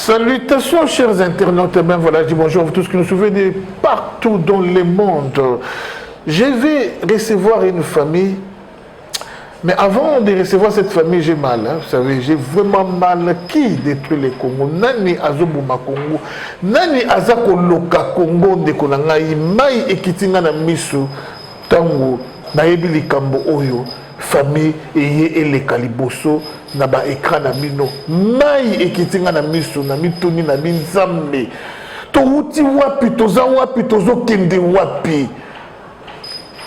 Salutations chers internautes, ben voilà, je dis bonjour à vous tous qui nous suivez de partout dans le monde. Je vais recevoir une famille, mais avant de recevoir cette famille, j'ai mal, hein, vous savez, j'ai vraiment mal. Qui détruit le Congo? Nani azobuma Congo? Nani azako loka Congo de konangai mai ekitinga na misu tango na yebi likambo oyo famille eye eleka liboso na ba écran na mino mai ekitinga na misu na mituni na binzambe to uti wapi toza wapi tozo kende wapi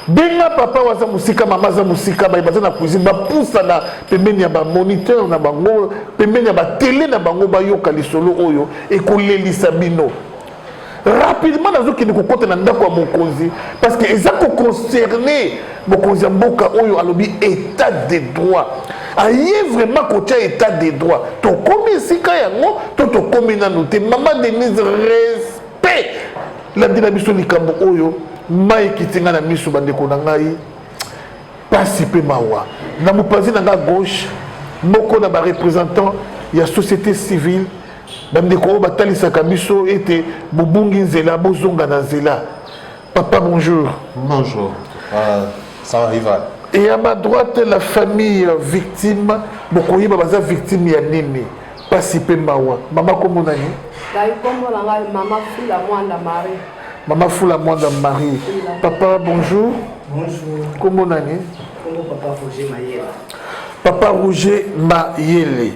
benga papa waza musika mama za musika ba baza na cuisine ba poussa na pembeni ya ba moniteur na bango pembeni ya ba télé na bango ba yoka lisolo oyo ekolelisa bino rapidement nazokende kokota na ndako ya mokonzi parce que ezako concerné mokonzi ya mboka oyo alobi état de droit aye vraiment kotia état de droit tokomi esika yango to tokomi nanu te mama Denise respect landela biso likambo oyo mai kitinga na miso bandeko na ngai pasi pe mawa na mopanzi na nga gauche moko na ba représentant ya société civile bandeko batalisaka biso ete bobungi nzela bozonga na nzela. Papa bonjour. Bonjour. Ça va Ivan. Et à ma droite la famille victime bokoyi baza victime ya nini pasi pe mawa mama komo nani dai komo la ngai mama Fula Mwanda Marie. Mama Fula Mwanda Marie. Papa bonjour. Bonjour. Komo nani Komo papa Roger Mayela. Papa Roger Mayele.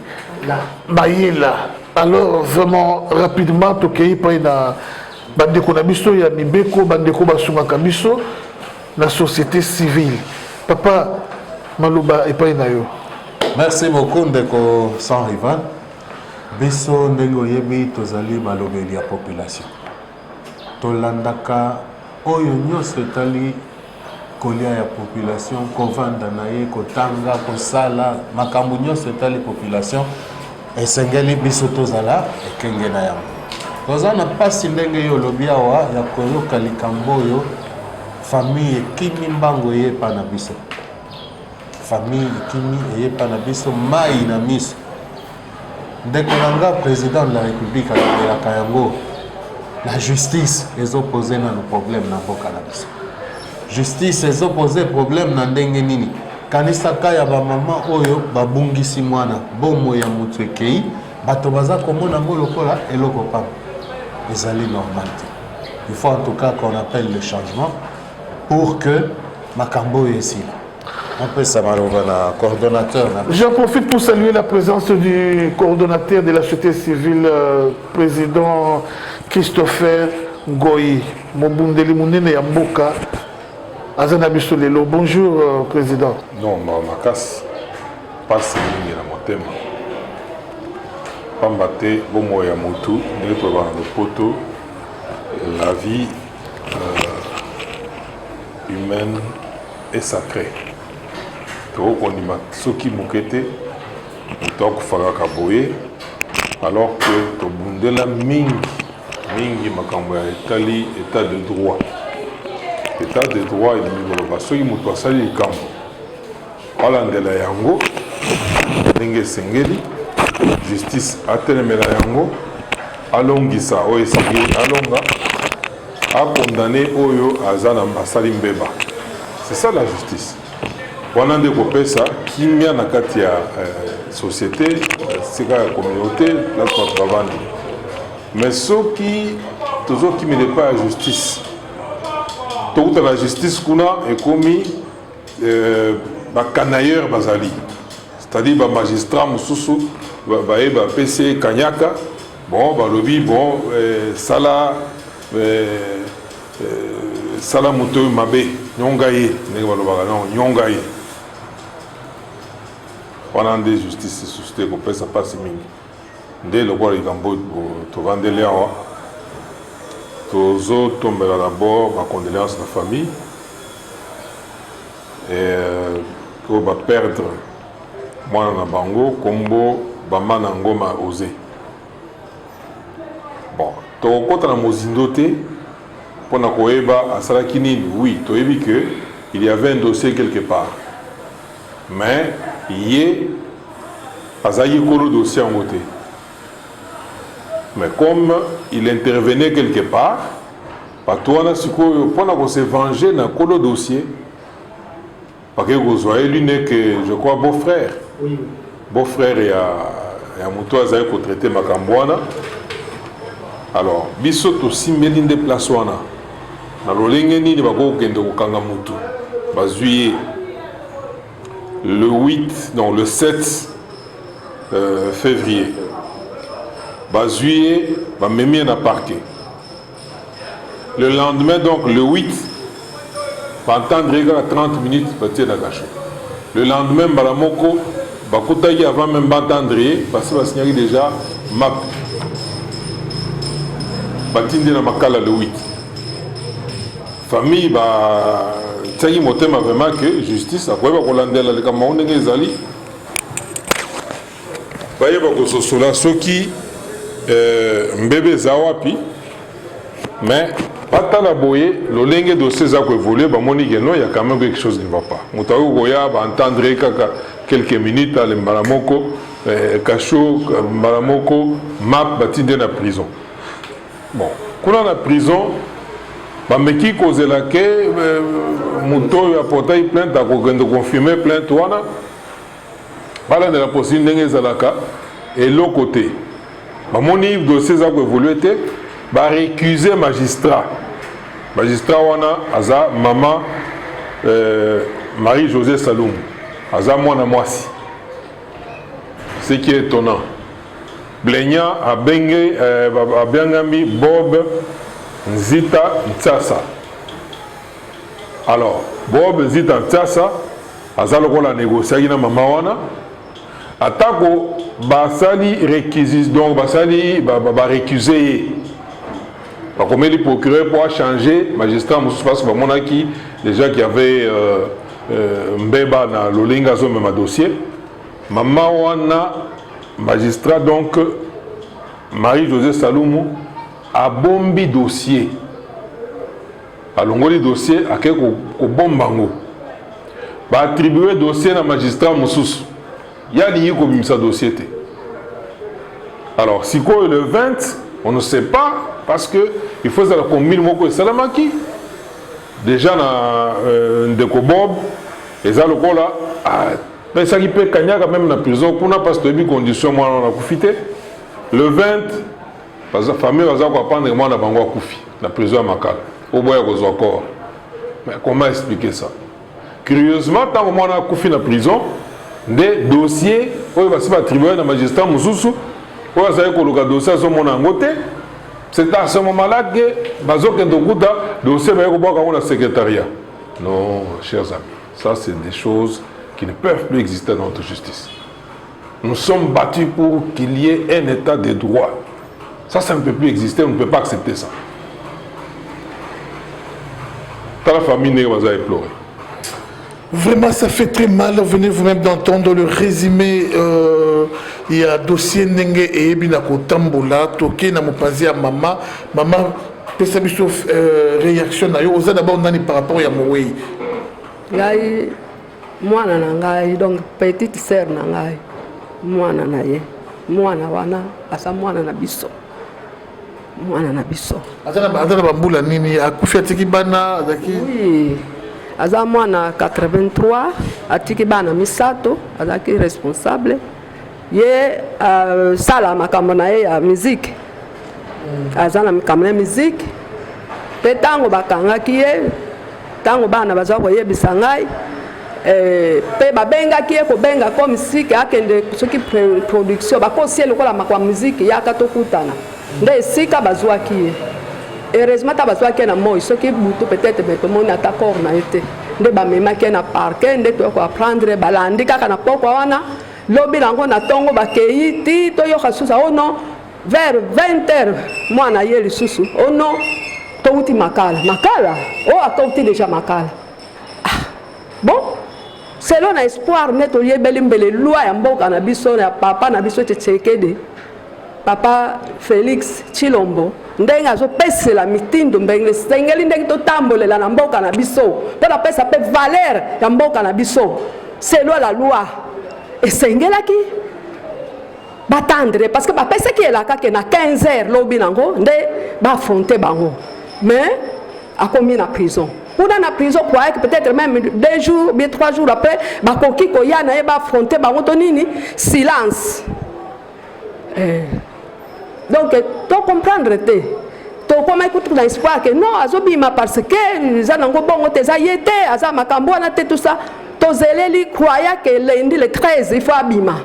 Là. Mayela. Alors vraiment rapidement tokei pa na bandeko na biso ya mibeko bandeko basungaka biso la société civile. Papa maloba epai na yo. Merci beaucoup ndeko sans Ivan. Biso ndenge yebi tozali balobeli ya population. Tolandaka oyo nyonso etali kolia ya population kovanda na ye kotanga kosala makambo nyonso etali population esengeli biso tozala ekenge na yango. Toza na pasi ndenge yo lobi awa ya koyoka likambo oyo famille ekimi mbango eyepa na biso. Famille ekimi eyepa na biso mai na miso. Ndeko nanga président de la République alobelaka yango la justice ezopose na problème na mboka na biso. Justice ezopose problème na ndenge nini? Kanisaka ya ba mama oyo babungisi mwana bomo ya mutu ekei bato baza komona ngo lokola eloko pamba. Ezali normal. Il faut en tout cas qu'on appelle le changement pour que Makambo est ici. On peut s'amalova na coordonnateur. J'en profite pour saluer la présence du coordonnateur de la société civile, président Christopher Ngoyi, Mobundeli Munene Yamboka, Azana Bisolelo. Bonjour, président. Non, ma casse passe na motema. Pambate bomo ya mutu, ndeko ba na poto. La vie humaine est sacrée. Donc on y soki mukete donc fagaka boye alors que to bundela mingi makambo ya etali état de droit. État de droit et de soki mutu asali likambo alandela yango ndenge sengeli justice atelemela yango alongisa oyo esengeli alonga condamné oyo azana masali mbeba. C'est ça la justice. Wana nde kopesa kimia na kati ya société, sika ya communauté, la travandi. Mais soki tozo kimile pas la justice. Tokuta la justice kuna ekomi ba canailleur bazali. C'est-à-dire ba magistrat mususu ba PC kanyaka, bon ba lobi bon sala sala moto mabe nyonga ye ndenge balobaka non nyonga ye wana nde justice société kopesa pasi mingi nde lokola likambo tovandeli awa tozotombela d'abord bacondoléance na famille oyo baperdre mwana na bango kombo bama na ngoma ose. Bon tokokota na mozindo te pendant qu'Oeba a Salakini, oui, tu as vu qu'il y avait un dossier quelque part. Mais il y a un dossier en côté. Mais comme il intervenait quelque part, Patoana Siko, pendant se venger dans le dossier, parce que vous voyez, lui n'est que, je crois, beau-frère. Oui. Beau-frère et à Moutoua pour traiter Makambouana. Alors, Bissot aussi, Mélinde Plaswana. Dans le Lengeni, il va au Kangamutu. Le 8, non, le 7 février. Juillet, va me mettre à parquet. Le lendemain, donc le 8, va entendre à 30 minutes, va tirer la cachot. Le lendemain, Balamoko, va côté avant même d'entendre, parce que va signaler déjà map. Va tirer la makala le 8. Famille, va tirer mon thème vraiment que justice, après va Hollande la Cameroun des Ali. Va y avoir que ce soit là, ceux qui mbebe zawapi mais pas tant la boye le lingue de ces actes évolué bah moni que non il y a quand même quelque chose qui ne va pas mutaou goya va entendre quelques minutes à l'embalamoko cachot embalamoko map bati de la prison bon quand la prison bah mais qui cause la que muto a porté plainte à confirmer plainte wana bala de la possibilité n'engage zalaka et l'autre côté mon livre de ces actes évolués va récuser magistrat. Magistrat wana aza maman Marie-Josée Saloum. Aza mwana mwasi. Ce qui est étonnant. Blenya a bengami Bob Nzita Ntsasa. Alors, Bob Nzita Ntsasa aza lokola négocier na maman wana. Atako basali réquisition donc basali récuser comme les procureurs pour changer magistrat parce que mon qui déjà qui avait mbeba na lolinga zo même dossier maman wana magistrat donc Marie-Josée Saloum a bombi dossier a longoli dossier a ko bombango ba attribuer dossier na magistrat mususu. Il y a lié comme ça dossier. Alors, si quoi le 20, on ne sait pas parce que il faut savoir combien de Salamaki. Déjà dans Ndeko Bob, et ça le coup là, mais ça qui peut gagner quand même dans la prison pour n'a pas de conditions moi on a profité. Le 20, parce que la famille va prendre moi dans Bango Koufi, la prison à Makala. Au bout de encore. Mais comment expliquer ça? Curieusement, tant que moi on a Koufi dans la prison. Des dossiers, on va se faire attribuer dans le magistrat Moussoussou, on va se faire le dossier à ce moment-là. C'est à ce moment-là que le dossier va être le secrétariat. Non, chers amis, ça c'est des choses qui ne peuvent plus exister dans notre justice. Nous sommes battus pour qu'il y ait un état de droit. Ça ne peut plus exister, on ne peut pas accepter ça. Dans la famille, on va pleurer. Vraiment, ça fait très mal. Venez vous-même d'entendre le résumé. Il y a dossier Nenge et Ebinako Tambola, Toké, Namopazi à Maman. Maman, peut réaction. Vous avez d'abord par rapport à Moué. Moi, donc petite sœur, moi, moi, asa mwana na biso. Mwana na biso. Azana bambula nini akufia tikibana zaki. Oui. Aza mwana 83 atiki bana misato azaki responsable ye sala makambo na ye ya musique azana makambo ya musique pe tango bakangaki ye tango bana bazwa ko yebisa ngai pe babengaki ye ko benga ko musique akende soki production bakosi lokola makwa musique yaka tokutana nde sika bazwaki ye. Heureusement, tu as besoin d'un mot, ce qui est peut-être que mon attaque n'a été. De bamema qui na parquet, de quoi apprendre, balandi, kana poko wana, lobi lango na tongo bakei, ti to yo kasusa, oh non, vers 20h, moi na yeli susu, oh non, to uti makala, oh akauti déjà makala. Ah, bon, selon l'espoir, net au lieu belimbele, loi ya mboka na biso, na papa na biso tchékéde, papa Félix Chilombo. Ndenga zo pese la mitindo mbengele sengeli ndenge to tambolela na mboka na biso po na pesa pe valeur ya mboka na biso selon la loi et sengelaki batendre parce que bapesa qui est là qui na 15 heures lobi nango nde ba affronter bango mais a commis na prison pour dans la prison croyait que peut-être même 2 jours bien 3 jours après ba koki ko ya na ba affronter bango to nini silence donc tu comprendre te to comme écoute dans espoir que non azobima parce que za nango bongo te za yete aza makambo na te tout ça to zeleli croyait que lundi le 13 il faut abima.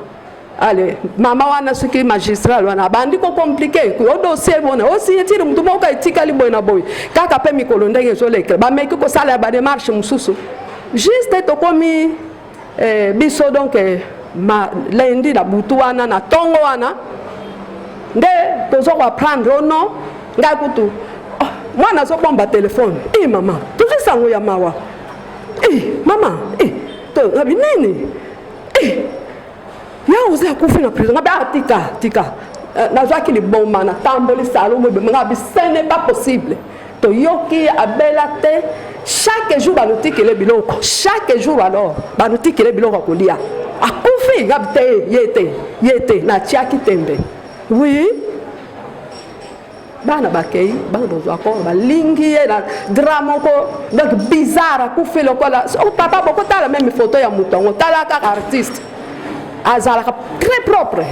Allez, maman wana ce qui magistral wana bandi ko compliqué ko dossier bona aussi yetiri mutu moka etika li boy na boy kaka pe mikolo ndenge zo lekre ba meki ko sala ba démarche mususu juste to komi biso donc ma lundi la butu wana na tongo wana nde tozo ko prendre non nga kutu mwana zo bomba téléphone maman tout ça ngo ya mawa maman to abi nini ya uze akufi na prison ngabe tika na jaki li bon mana tamboli salo mo be ngabe ce n'est pas possible to yoki abela te chaque jour banotiki le biloko chaque jour alors banotiki le biloko kolia akufi ngabe te yete na tiaki tembe oui bana bakei bana dozo akor balingi na drama ko donc bizarre akufi lokola papa boko tala même photo ya mutongo tala ka artiste azalaka très propre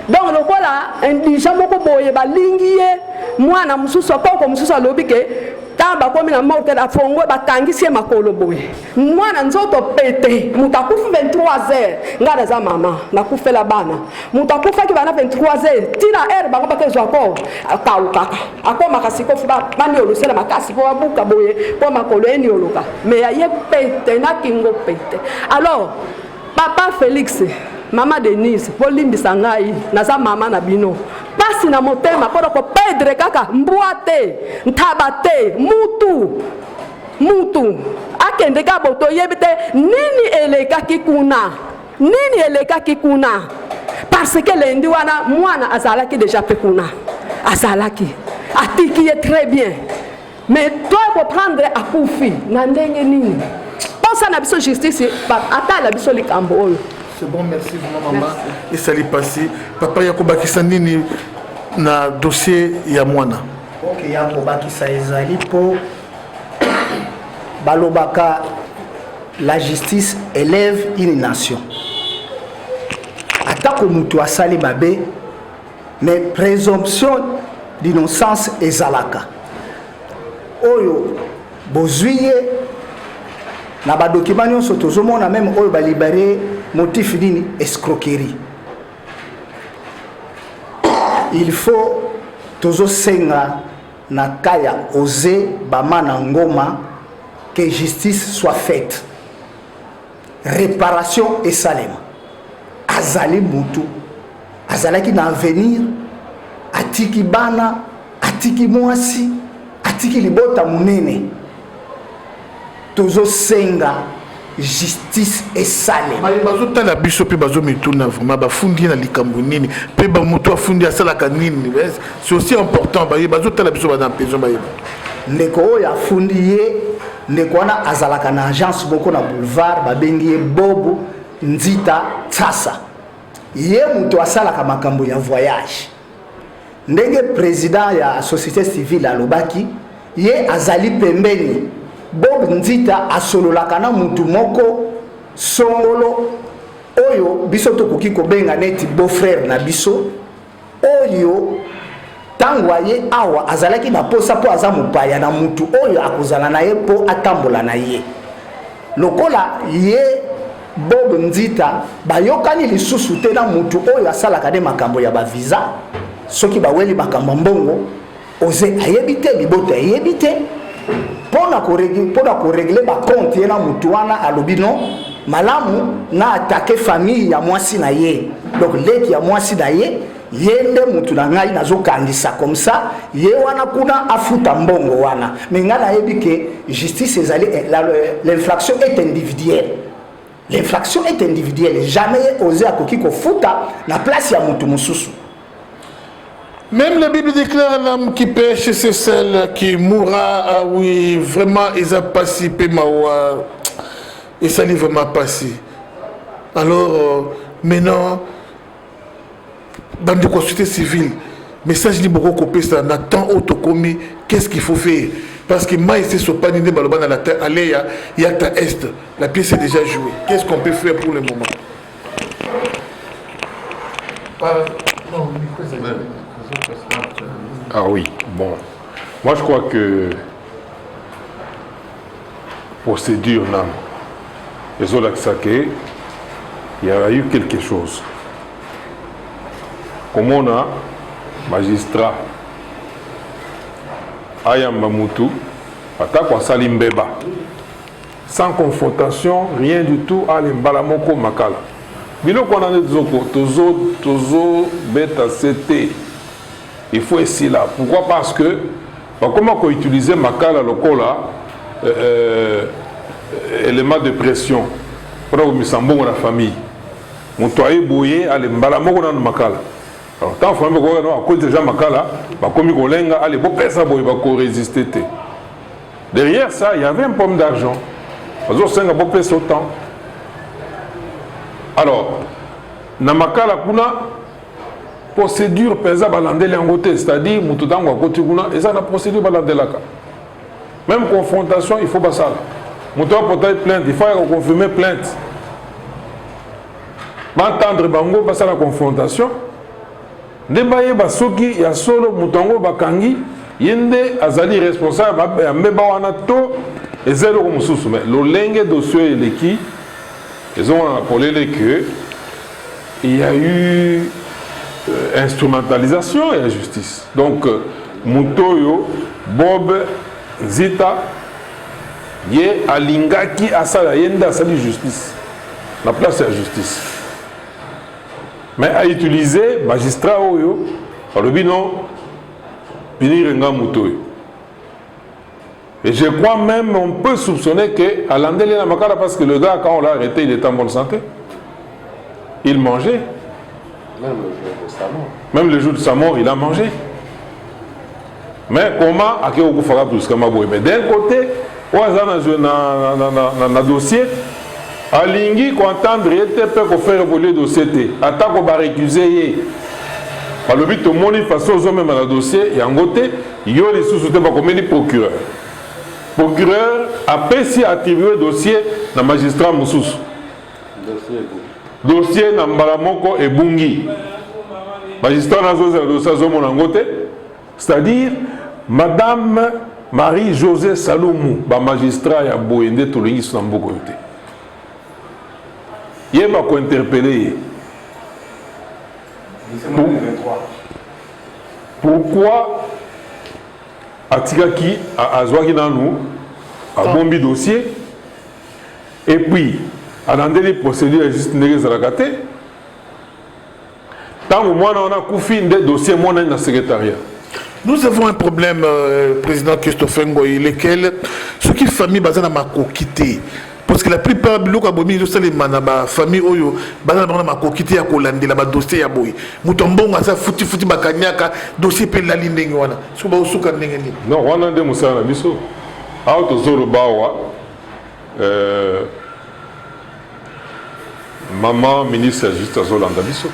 donc le voilà indigent moko boye balingi ye mwana mususu akoko mususu alobi ke tamba komi na morte na fongo bakangisi makolo boye mwana nzoto pete mutakufu 23h ngana za mama nakufela bana mutakufa ki bana 23h tina er bango bakezo akor akauka akoma kasiko fuba bani olusela makasi po abuka boye po makolo eni oluka mais aye pete na kingo pete alors papa Félix Mama Denise, polimbisa ngai naza mama na bino. Pasi na motema kodo ko pedre kaka mbuate, ntabate, mutu. Akende ka boto yebite nini eleka kikuna. Nini eleka kikuna. Parce que lendi wana mwana azalaki déjà pekuna. Azalaki. Atiki est très bien. Mais toi pour prendre à kufi na ndenge nini. Pensa na biso justice ata la biso likambo oyo. C'est bon, merci maman. Et ça l'est passé. Papa Yakoba Kisanini na dossier ya mwana. Ok, Yakoba Kisazali pour Balobaka, la justice élève une nation. Attaque au moutou à Sali Babé, mais présomption d'innocence et zalaka. Oyo, bozuye. Na ba document nyonso tozomona même oyo ba libéré motif d'une escroquerie. Il faut tozo senga na kaya oser bamana ngoma que justice soit faite. Réparation et salem. Azali mutu. Azalaki na avenir atiki bana, atiki mwasi, atiki libota munene. Tozo senga justice et salé. Bazo tala biso pe bazo mituna vraiment ba fundi na likambo nini pe ba mutu afundi asala kanini. C'est aussi important bazo tala biso ba dans prison ba yeba. Ndeko ya fundi ye ndeko na azalaka na agence boko na boulevard ba bengi ye Bobo Nzita Tsasa. Ye mutu asala ka makambo ya voyage. Ndenge président ya société civile alobaki ye azali pembeni Bob Nzita asololaka na mutu moko songolo oyo biso tokoki kobenga neti beau-frère na biso oyo tangwa ye awa azalaki na posa po aza mopaya na mutu oyo akozala na ye po atambola na ye lokola ye Bob Nzita bayokani lisusu te na mutu oyo asalaka de makambo ya ba visa soki baweli makambo mbongo oze ayebite libota ayebite pona ko régler ba compte na mutu wana alobino malamu na attaquer famille ya mwasi na ye donc leki ya mwasi na ye yende mutu na ngai nazokangisa comme ça ye wana kuna afuta mbongo wana mais ngana yebi ke justice ezali l'infraction est individuelle. L'infraction est individuelle, jamais osé akoki ko futa na place ya mutu mususu. Même la Bible déclare l'homme qui pêche, c'est celle qui mourra. Ah oui, vraiment, ils ont passé Mawa. Et ça n'est vraiment passé. Alors, maintenant, dans la société civile, message ni beaucoup copé ça n'attend autocomi, qu'est-ce qu'il faut faire? Parce que moi ici sur Panine Baloban à la terre, allez il y a ta est, la pièce est déjà jouée. Qu'est-ce qu'on peut faire pour le moment? Ah oui, bon. Moi je crois que procédure non. Les autres il y a eu quelque chose. Comme on a magistrat Ayamba Moutou, attaque à Salimbeba. Sans confrontation, rien du tout à l'embalamoko makala. Bilo qu'on a des tozo beta CT. Il faut essayer là. Pourquoi? Parce que comment qu'on utiliser makala lokola élément de pression pour que nous la famille. Mon toit bouillé à l'embalamoko dans makala. Alors tant famille qu'on a à cause déjà makala, bah comme il golenga allez bon pesa boy va résister. Derrière ça, il y avait un pomme d'argent. Alors, na makala kuna procédure pesa balandele en côté, c'est-à-dire mutudango à côté kuna et ça la procédure balandelaka. Même confrontation, il faut basala. Mutuwa porter plainte, il faut confirmer plainte. M'entendre bango basala confrontation. Ndebaye basoki ya solo mutango bakangi yende azali responsable ya meba wana to ezelo ko mususu mais lolenge dossier eleki ils ont appelé que il y a eu instrumentalisation et injustice. Donc Mutoyo Bob Zita ye alingaki asala yenda asali justice. La place c'est la justice. Mais à utiliser magistrat oyo alors non punir un Mutoyo. Et je crois même on peut soupçonner que Alandeli na makala parce que le gars quand on l'a arrêté il était en bonne santé. Il mangeait. Même le jour de sa mort. Même le jour de sa mort il a mangé. Mais comment à qui on fera plus comme aboy. Mais d'un côté on a un dossier alingi ko entendre était peut ko faire évoluer dossier té attaque ko ba récuser. Par le but de moni façon aux hommes même dans le dossier et en côté il y a les sous-soutés pas comme les procureurs. Procureur a pu attribuer le dossier na magistrat Moussous. Dossier na Mbalamoko et Bungi. Magistrat na dossier zomo na côté, c'est-à-dire Madame Marie-Josée Saloumou, ba magistrat ya Boyende Tolingi sur Mboko yote. Il m'a interpellé. Pourquoi Atikaki a Azwaki dans nous, a bombi dossier, et puis a dans les procédures juste Nézalakate, tant que moi on a couffé des dossiers, moi on a dans le secrétariat. Nous avons un problème, président Christophe Ngoyi, lequel, ceux qui famille basée dans ma quitté. Parce que la plupart de la famille oyo bazana bana makokiti ya kolandela ba dossier ya boy mutombonga sa futi bakanyaka dossier pe la lindenge wana suba usuka ndenge ni non wana nde musala biso auto zoro bawa maman ministre juste azolanda biso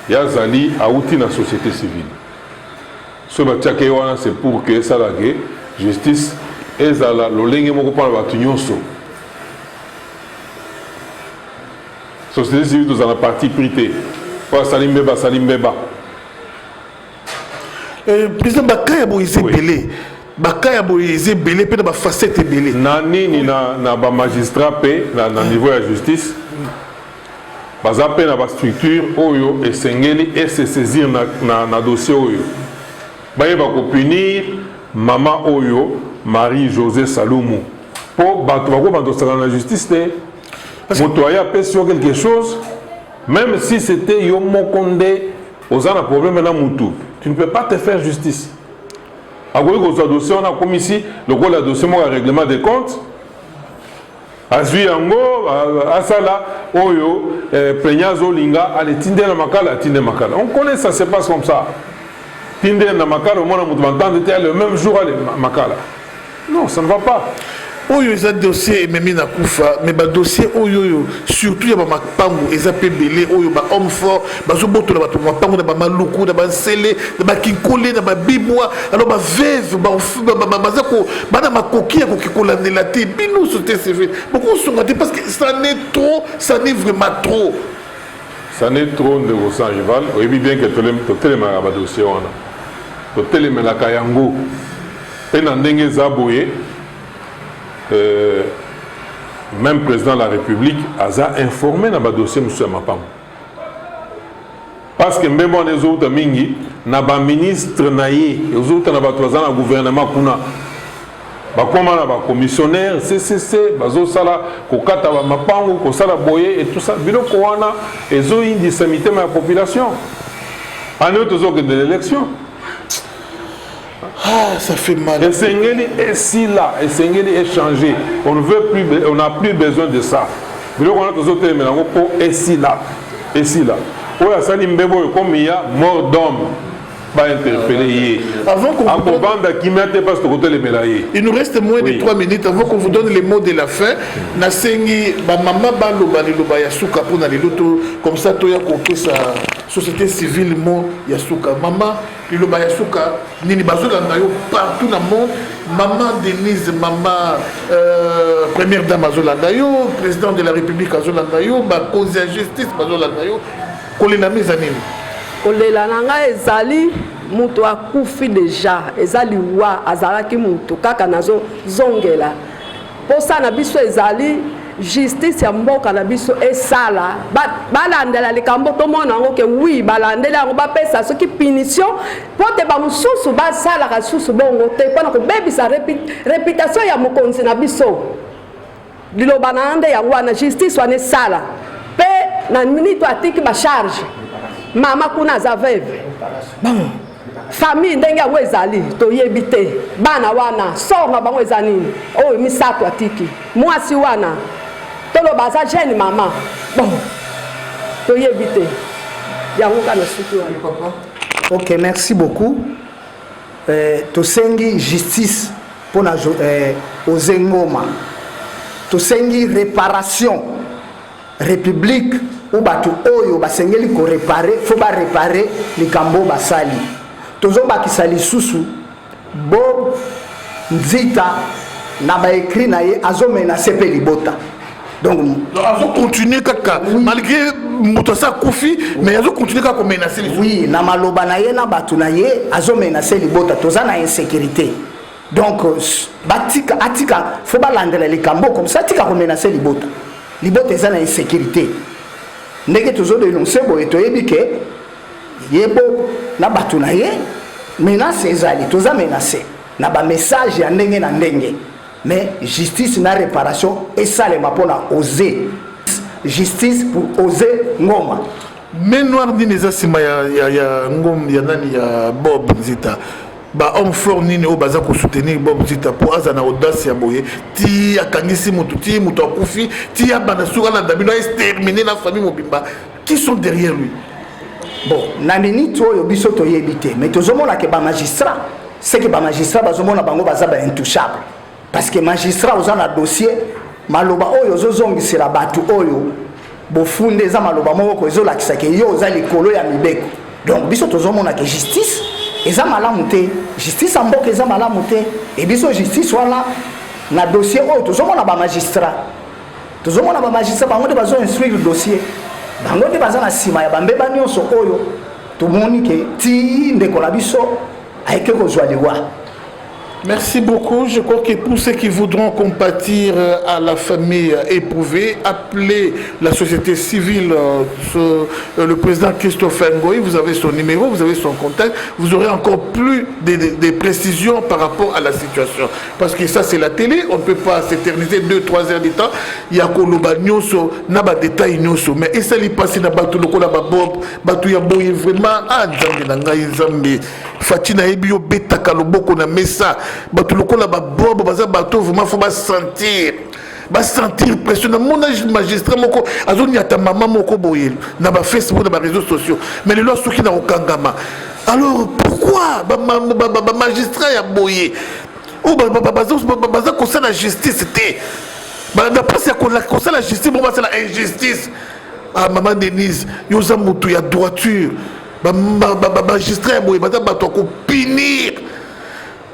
yazali auti na société civile so batiake wana c'est pour que ça la justice ezala lolenge moko pa ba tunyonso société civile dans la partie privée pas salimbeba président bakaya boyeze belé bakaya boyeze belé pe na ba facette belé nani ni na ba magistrat pe na niveau de justice baza pe na ba structure oyo esengeli et se saisir na dossier oyo baye ba ko punir maman oyo Marie-Josée Saloumou. Pour battre la justice, Motoya peut sur quelque chose, même si c'était Yomo Kondé, aux ans problème maintenant Moutou. Tu ne peux pas te faire justice. À quoi que dossier, on a comme ici, le rôle de dossier, moi, règlement des comptes. Azuyango, Asala, Oyo, Peñazo, Linga, allez, Tinde Makala, Tinde Makala. On connaît ça, se passe comme ça. Tinde Makala, au moins, on m'entend le même jour, allez, Makala. Non, ça ne va pas. oyo eza dossier ememi na kufa mais badossier oyo surtout ya bamapangu eza mpe ebele oyo bahomme fort bazobotola bato bamapangu na bamaluku na bansele na bakinkole na babibwa alors baveve baza bana makoki ya koki kolandela te bino société civile bokosunga te parce que ça n'est trop, ça n'est vraiment trop. Ça n'est trop de vos rival. Oui, bien que tout le monde a dossier. Tout le monde a yango. Penandenge Zaboué, même président de la République, a informé dans le dossier M. Mapam. Parce que même les autres mingi, na ba ministre naïe, les autres na ba toazana gouvernement kuna. Bakoma na ba commissionnaire CCC bazo sala kokata ba mapango ko sala boye et tout ça biloko wana ezo indi samité ma population ane tozo que de l'élection. Ah, ça fait mal. Et Sengeli est si là, et Sengeli est changé. On ne veut plus, on n'a plus besoin de ça. Biloko wana tozo te menango po est si là, et si là. Oya sali mbebo comme il y a mort d'homme. Avant qu'on vous donne... Il nous reste moins de 3 minutes avant qu'on vous donne les mots de la fin. Nasengi, maman balo baliloba yasuka pour naler l'auto comme ça toya koke sa société civile mo yasuka. Maman liloba yasuka nini bazola ngayo partout dans le monde. Maman Denise, maman première dame bazola ngayo, président de la République bazola ngayo, ba cause de justice bazola ngayo. Kolena mise nini? kolela nanga ezali mutu akufi deja ezali wa azalaki mutu kaka nazo zongela posa na biso ezali justice ya mboka na biso esala balandela likambo tomona ngo ke oui balandela ngo bapesa soki punition pote ba mususu basala ka susu bongo te pona ko bebisa réputation ya mokonzi na biso liloba na ande ya wana justice wana esala pe na minute atiki ba charge mama kuna za veve bon famille ndenge yango ezali toyebi te bana wana sor na bango eza nini oyo misato atiki mwasi wana toloba aza jeune mama bon toyebi te yango kana suki wana. Ok, merci beaucoup. Tosengi justice pour na ozengoma tosengi réparation république ou batu oyo basengeli ko réparer faut ba réparer likambo basali tozo bakisali susu Bob Nzita na ba écrit na ye azomena sepe libota donc azo continuer kaka malgré motosa kufi mais azo continuer kaka menacer les oui na maloba na ye na batu na ye azomena sepe libota toza na insécurité donc batika atika faut ba landela likambo comme ça tika ko menacer libota libota eza na insécurité ndenge tozo dénoncer boye toyebi ke yebo na batu na ye menace ezali toza menacer na ba message ya ndenge na ndenge mais justice na réparation esalema pona oser justice pour oser ngoma mais noir nini eza sima ya ngom ya nani ya Bob Nzita ba homme fort nini o baza ko soutenir Bob Nzita pour azana audace ya boye ti akangisi mutu ti mutu akufi ti abana suka na dabino exterminer la famille mobimba qui sont derrière lui. Bon nani to yo biso to yebite mais tozomona ke ba magistrat c'est que ba magistrat bazomona bango baza ba intouchable parce que magistrat ozana dossier maloba oyo zozongisela batu oyo bofunde za maloba moko ko ezolakisa ke yo za likolo ya mibeko donc biso tozomona ke justice eza malamu te justice en mboka eza malamu te et biso justice wana na dossier oyo tozomona ba magistrat bango de bazo instruire dossier bango de baza na sima ya bambeba nyonso oyo tomoni ke ti ndeko na biso ayeke kozwa liwa. Merci beaucoup. Je crois que pour ceux qui voudront compatir à la famille éprouvée, appelez la société civile, le président Christophe Ngoï, vous avez son numéro, vous avez son contact, vous aurez encore plus de précisions par rapport à la situation. Parce que ça c'est la télé, on ne peut pas s'éterniser 2-3 heures de temps. Il y a koloba nyoso, naba détail nyoso, mais et ça li passe na batu loko na babob, batu ya boye vraiment ah nzambe na ngai nzambe fatina ebio beta kaloboko na mesa. Bato lokola ba bobo baza bato vraiment faut ba sentir pression na mon magistrat moko azoni ata maman moko boyel na ba Facebook na ba réseaux sociaux mais le lorsque qui na okangama alors pourquoi ba magistrat ya boye ou baza kosa la justice te na place ya kosa la justice bon c'est la injustice. Ah maman Denise yoza mutu ya droiture magistrat boye baza bato ko punir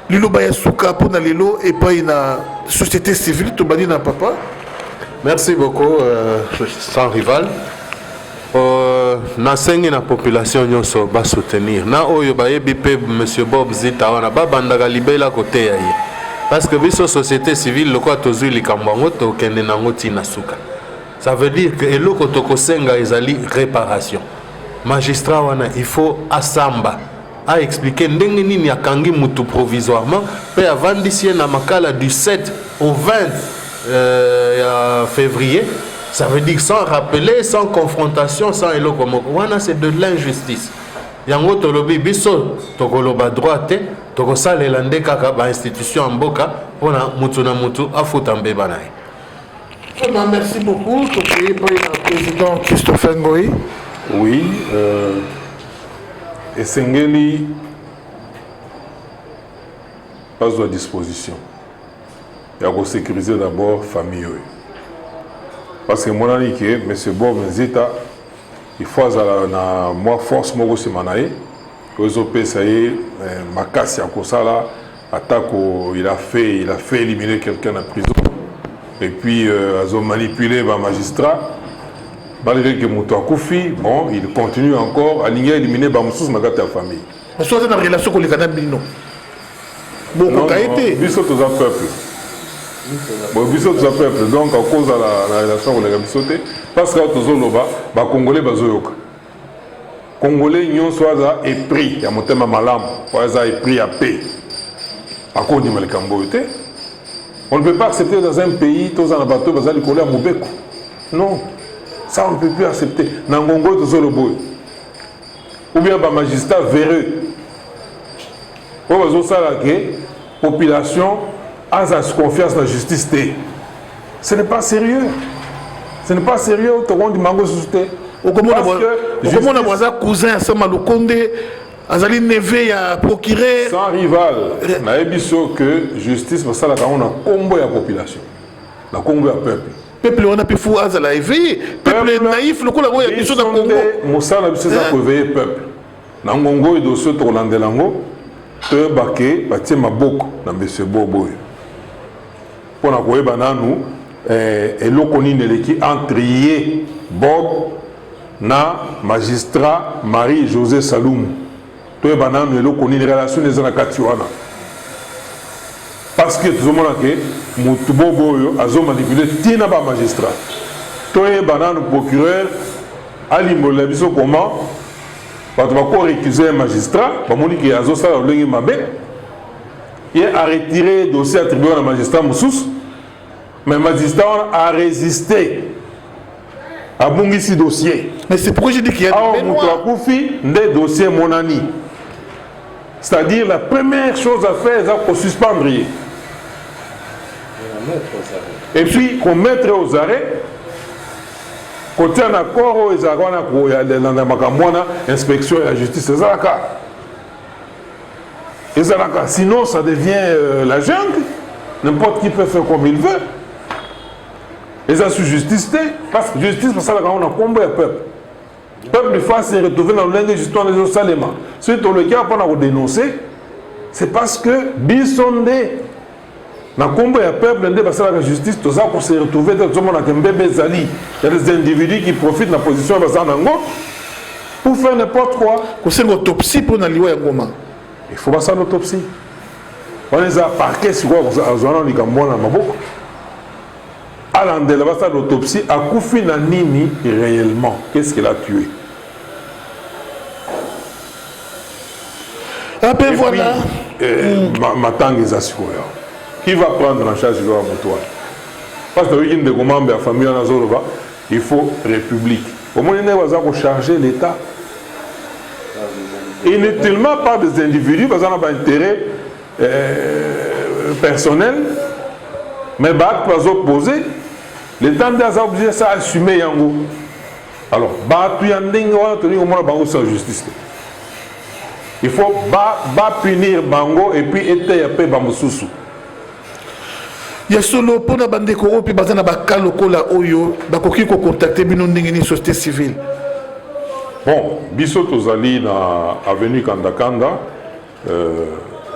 lilo ba ya suka pona lelo et pas na société civile to bani na papa. Merci beaucoup, sans rival. Nasengi na population nyonso ba soutenir. Na oyo ba yebi pe monsieur Bob Zita wana ba bandaka libela côté ya ye. Parce que biso société civile le quoi tozui likambango to kende nango tina suka. Ça veut dire que eloko toko senga ezali réparation. Magistrat wana il faut asamba a expliquer ndenge nini akangi mutu provisoirement pe avandisi na makala du 7 au 20 février, ça veut dire sans rappeler, sans confrontation, sans eloko moko. Wana c'est de l'injustice. Yango tolobi biso tokoloba droite, tokosalela nde kaka ba institution mboka pona mutu na mutu afuta mbeba naye. Merci beaucoup. Tokeye pa le président Christophe Ngoyi. Oui, Esengeli passe à disposition. Il faut sécuriser d'abord la famille. Parce que mon ami qui est, M. Bob Nzita, il faut avoir moi force moi aussi manaï. Ils ont payé ma casse à Kosala, attaque il a fait éliminer quelqu'un en prison. Et puis ils ont manipulé le magistrat. Malgré que Moutou Koufi, bon, il continue encore à éliminer Bamsous Magata la famille. Mais soit dans la relation avec les Canadiens. Bon, non, a été. Bissot aux peuple. Bon, Bissot aux peuple. Donc, à cause de la relation avec les Bissotés, parce que les Congolais, Congolais, ils sont épris. Il y a un thème malam. Ils sont épris à paix. À cause de la Camboïté. On ne peut pas accepter dans un pays, tous en bateau, ils sont collés à Moubeko. Non. Ça, on ne peut plus accepter. Nangongo, tout ça, le boy. Ou bien, le magistrat véreux. Pour les autres, la population a sa confiance dans la justice. Ce n'est pas sérieux. Ce n'est pas sérieux. Tout le monde dit mango société. Comment on a voisin cousin, ça m'a le condé. Azali neve ya procureur. Sans rival. Na ebiso que justice, parce que là, on a combo la population. La combo la peuple. Peuple on a pu fou azala éveillé. Peuple naïf le coup la voya biso dans Congo. Moussa na biso za éveiller peuple. Na ngongo et dossier to landelango. Te baké batie maboko na monsieur Bobo. Pona koyeba nanu eloko nini eleki entre ye Bob na magistrat Marie-José Saloum. Toyeba nanu eloko nini relation les na kati wana. Parce que tout le monde a dit que Bobo a manipulé tina ba magistrat. Toyeba nanu procureur Ali Molabiso comment quand on va récuser un magistrat, il a retiré le dossier attribué à un magistrat Moussous, mais le magistrat a résisté à ce dossier. Mais c'est pourquoi j'ai dit qu'il y a des dossiers Monani. C'est-à-dire la première chose à faire, c'est qu'on suspendre. Et puis qu'on mette aux arrêts. Côté un accord, ils ont inspection et la justice. Sinon, ça devient la jungle. N'importe qui peut faire comme il veut. Et ça, c'est justice. Parce que justice, c'est ça qu'on a combat le peuple. Le peuple, fois, s'est retrouvé dans l'un des histoires des Salema. Suite au cas qu'on a dénoncé, c'est parce que Bissonde. Dans le combat du peuple, la justice, tout ça, qu'on s'est retrouvé dans le monde avec un bébé Zali. Il y a des individus qui profitent de la position de Zanango pour faire n'importe quoi. C'est une autopsie pour la loi. Il faut pas ça l'autopsie. On les a parqués sur quoi on a dit à l'endel, l'autopsie a Koufi Nini réellement. Qu'est-ce qu'il a tué? Après voilà. Matang les assure. Qui va prendre en charge le motoir? Parce que une des membres de la famille en Azorova, il faut république. Au moins, il va charger l'État. Inutilement par des individus, parce qu'on a un intérêt personnel, mais il va opposer. L'État est obligé à assumer Yango. Alors, il faut punir Bango et puis éteindre Bamoussou. Il y a solo pour na bande koro puis bazana bakal lokola oyo bakoki ko contacter bino ndenge ni société civile. Bon, biso tozali na avenue Kandakanda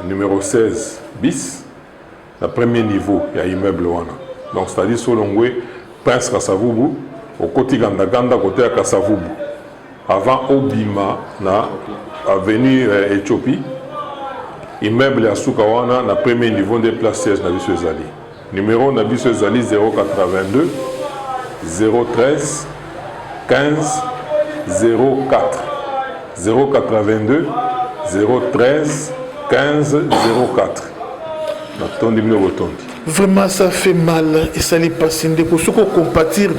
numéro 16 bis, le premier niveau, il y a immeuble wana. Donc c'est-à-dire Solongwe, Prince Kasavubu, au côté Kandakanda, côté à Kasavubu. Avant Obima, na avenue Éthiopie, immeuble à Soukawana, na premier niveau des places sièges na biso ezali. Numéro na biso ezali 082 013 15 04 082 013 15 04. Vraiment ça fait mal et ça l'est passé. Pour ce qu'on compatir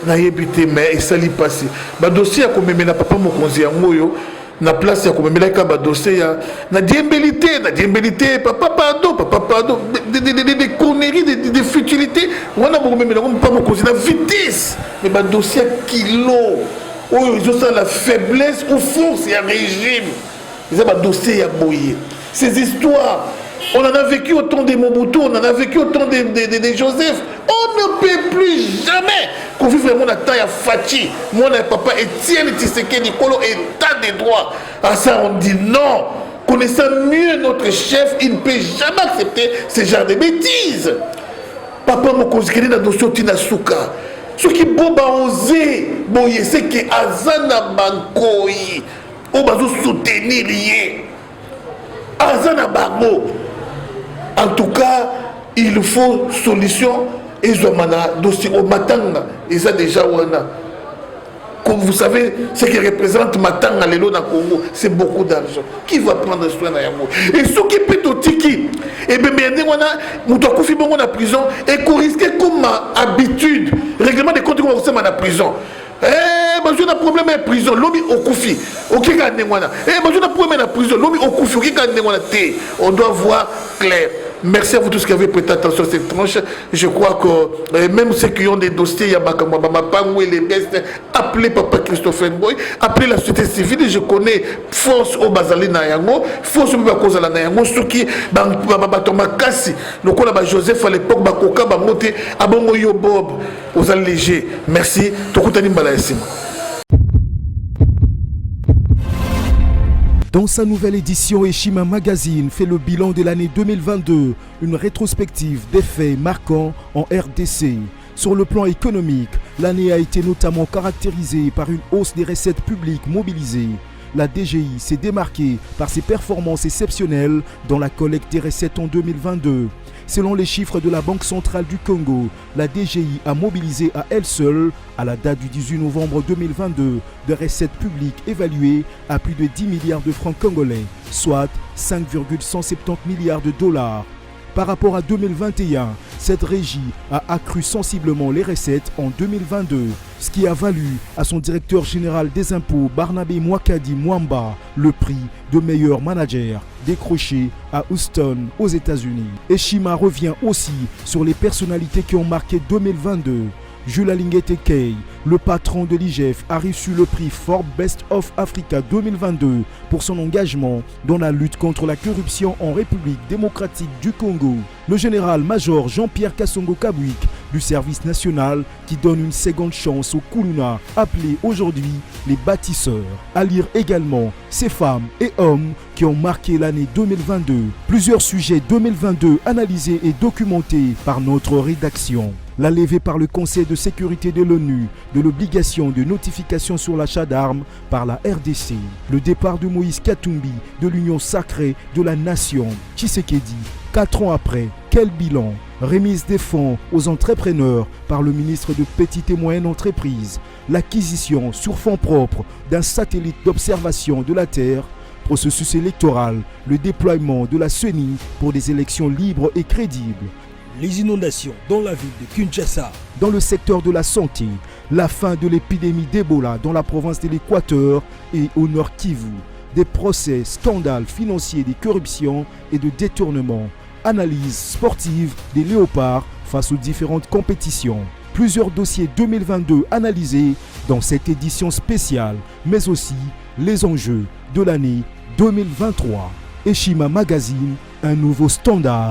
na yebité mais et ça l'est passé. Ba dossier a comme na papa mokonzi ya moyo na place ya comme la ka dossier ya na diembelité papa pardon des conneries des futilités on a beaucoup même papa mokonzi na vitesse mais ba dossier kilo. Oh, ils ont ça la faiblesse ou force et un régime. Ils ont un dossier à bouillir. Ces histoires, on en a vécu au temps de Mobutu, on en a vécu au temps de Joseph. On ne peut plus jamais qu'on vive vraiment la taille à Fachi. Moi, mon papa Étienne Tshisekedi Kolo, état de droit. À ça, on dit non. Connaissant mieux notre chef, il ne peut jamais accepter ce genre de bêtises. Papa Mokonzi na dossier Tina Souka. Ce qui boba osé, c'est que Azana Bankoi, on va soutenir lié. Azana Bango. En tout cas, il faut solution. Et Zomana, dossier au Matanga, et ça déjà wana. Comme vous savez, ce qui représente Matanga Lelo dans Congo, c'est beaucoup d'argent. Qui va prendre soin de Yango? Et ce qui peut être tiki, et bien, nous devons confier en prison et qu'on risque comme habitude. Règlement des comptes qu'on va en prison. Eh, moi j'ai un problème en prison, l'homme au koufi. Ok, eh, moi j'ai un problème en prison, l'homme au koufi. Ok, on doit voir clair. Merci à vous tous qui avez prêté attention à cette tranche. Je crois que même ceux qui ont des dossiers, il y a Makamabamapangou et les bestes, appelez Papa Christophe Boy, appelez la société civile. Je connais force au Bazali Nayango, force au Bakozala Nayango, ceux qui Bamakasi, le coup là Joseph à l'époque, Bakoka, Bamote, Abongo Yo Bob, aux allégés. Merci. Tokutani Mbalaïsima. Dans sa nouvelle édition, Eshima Magazine fait le bilan de l'année 2022, une rétrospective des faits marquants en RDC. Sur le plan économique, l'année a été notamment caractérisée par une hausse des recettes publiques mobilisées. La DGI s'est démarquée par ses performances exceptionnelles dans la collecte des recettes en 2022. Selon les chiffres de la Banque centrale du Congo, la DGI a mobilisé à elle seule, à la date du 18 novembre 2022, des recettes publiques évaluées à plus de 10 milliards de francs congolais, soit 5,170 milliards de dollars. Par rapport à 2021, cette régie a accru sensiblement les recettes en 2022, ce qui a valu à son directeur général des impôts Barnabé Mwakadi Mwamba le prix de meilleur manager décroché à Houston aux États-Unis. Eshima revient aussi sur les personnalités qui ont marqué 2022. Jules Alingete Kay, le patron de l'IGF, a reçu le prix Forbes Best of Africa 2022 pour son engagement dans la lutte contre la corruption en République démocratique du Congo. Le général-major Jean-Pierre Kassongo Kabwik du service national qui donne une seconde chance aux Kuluna, appelés aujourd'hui les bâtisseurs. À lire également ces femmes et hommes qui ont marqué l'année 2022. Plusieurs sujets 2022 analysés et documentés par notre rédaction. La levée par le Conseil de sécurité de l'ONU de l'obligation de notification sur l'achat d'armes par la RDC. Le départ de Moïse Katumbi de l'Union sacrée de la nation. Tshisekedi, 4 ans après, quel bilan? Remise des fonds aux entrepreneurs par le ministre de Petites et Moyennes Entreprises. L'acquisition sur fonds propres d'un satellite d'observation de la Terre. Processus électoral, le déploiement de la CENI pour des élections libres et crédibles. Les inondations dans la ville de Kinshasa. Dans le secteur de la santé, la fin de l'épidémie d'Ebola dans la province de l'Équateur et au Nord Kivu. Des procès, scandales financiers, de corruption et de détournement. Analyse sportive des léopards face aux différentes compétitions. Plusieurs dossiers 2022 analysés dans cette édition spéciale, mais aussi les enjeux de l'année 2023. Eshima Magazine, un nouveau standard.